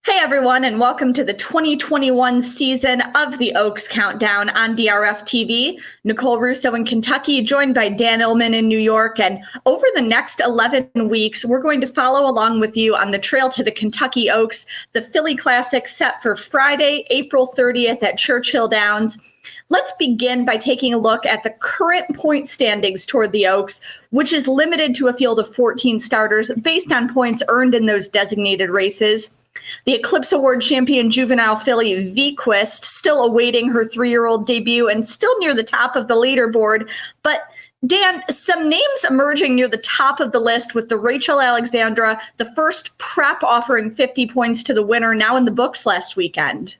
Hey everyone, and welcome to the 2021 season of the Oaks Countdown on DRF TV. Nicole Russo in Kentucky, joined by Dan Illman in New York. And over the next 11 weeks, we're going to follow along with you on the trail to the Kentucky Oaks, the Philly Classic set for Friday, April 30th at Churchill Downs. Let's begin by taking a look at the current point standings toward the Oaks, which is limited to a field of 14 starters based on points earned in those designated races. The Eclipse Award champion juvenile filly Vequist still awaiting her 3-year-old debut and still near the top of the leaderboard. But Dan, some names emerging near the top of the list with the Rachel Alexandra, the first prep offering 50 points to the winner, now in the books last weekend.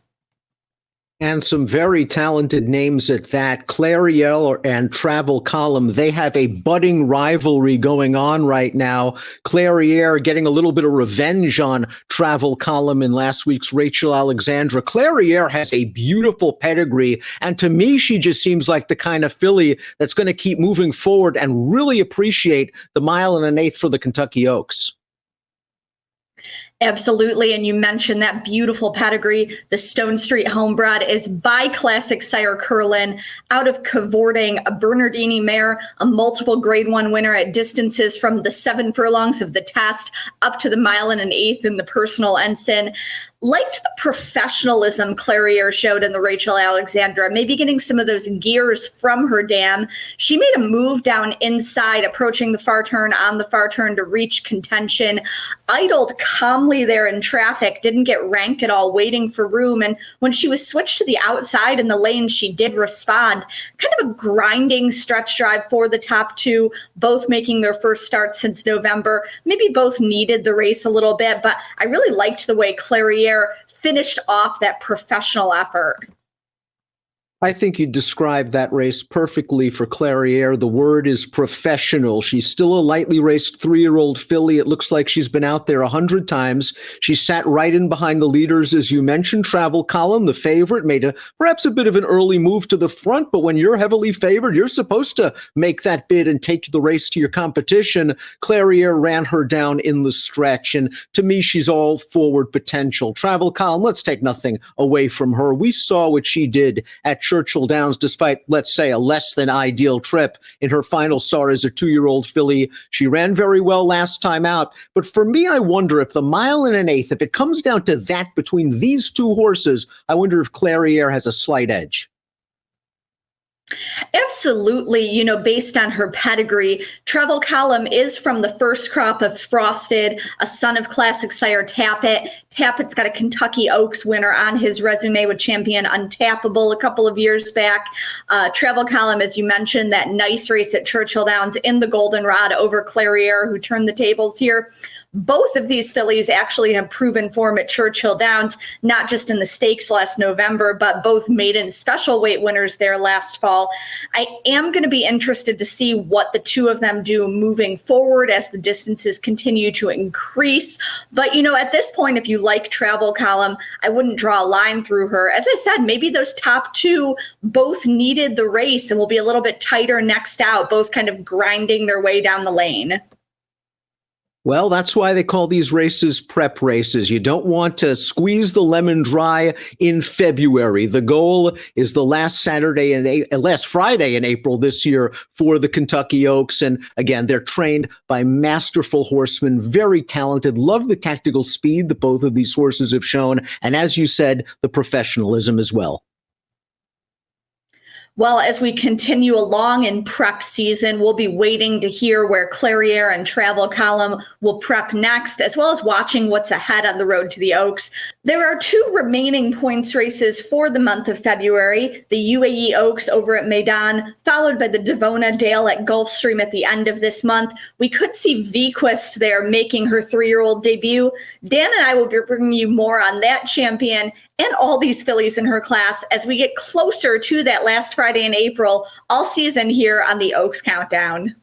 And some very talented names at that. Clariel and Travel Column, they have a budding rivalry going on right now. Clarier getting a little bit of revenge on Travel Column in last week's Rachel Alexandra. Clarier has a beautiful pedigree, and to me, she just seems like the kind of filly that's going to keep moving forward and really appreciate the 1 1/8 for the Kentucky Oaks. Absolutely. And you mentioned that beautiful pedigree. The Stone Street homebred is by Classic Sire Curlin out of Cavorting, a Bernardini mare, a multiple grade 1 winner at distances from the 7 furlongs of the test up to the 1 1/8 in the personal ensign. Liked the professionalism Clarier showed in the Rachel Alexandra, maybe getting some of those gears from her dam. She made a move down inside, approaching the far turn on the far turn to reach contention, idled calmly there in traffic, didn't get rank at all, waiting for room. And when she was switched to the outside in the lane, she did respond. Kind of a grinding stretch drive for the top two, both making their first start since November. Maybe both needed the race a little bit, but I really liked the way Clarier finished off that professional effort. I think you described that race perfectly for Clarier. The word is professional. She's still a lightly raced 3-year-old filly. It looks like she's been out there 100 times. She sat right in behind the leaders, as you mentioned. Travel Column, the favorite, made perhaps a bit of an early move to the front, but when you're heavily favored, you're supposed to make that bid and take the race to your competition. Clarier ran her down in the stretch, and to me, she's all forward potential. Travel Column, let's take nothing away from her. We saw what she did at Churchill Downs, despite, let's say, a less than ideal trip in her final start as a 2-year-old filly. She ran very well last time out. But for me, I wonder if the 1 1/8, if it comes down to that between these two horses, I wonder if Clarier has a slight edge. Absolutely. Based on her pedigree, Travel Column is from the first crop of Frosted, a son of Classic Sire Tappet. Tappett's got a Kentucky Oaks winner on his resume with champion Untappable a couple of years back. Travel Column, as you mentioned, that nice race at Churchill Downs in the Goldenrod over Clarier, who turned the tables here. Both of these fillies actually have proven form at Churchill Downs, not just in the stakes last November, but both maiden special weight winners there last fall. I am going to be interested to see what the two of them do moving forward as the distances continue to increase. But, at this point, if you like Travel Column, I wouldn't draw a line through her. As I said, maybe those top two both needed the race and will be a little bit tighter next out, both kind of grinding their way down the lane. Well, that's why they call these races prep races. You don't want to squeeze the lemon dry in February. The goal is the last Friday in April this year for the Kentucky Oaks. And again, they're trained by masterful horsemen, very talented. Love the tactical speed that both of these horses have shown. And as you said, the professionalism as well. Well, as we continue along in prep season, we'll be waiting to hear where Clarier and Travel Column will prep next, as well as watching what's ahead on the road to the Oaks. There are 2 remaining points races for the month of February, the UAE Oaks over at Maidan, followed by the Devona Dale at Gulfstream at the end of this month. We could see Vequist there making her 3-year-old debut. Dan and I will be bringing you more on that champion and all these fillies in her class as we get closer to that last Friday in April, all season here on the Oaks Countdown.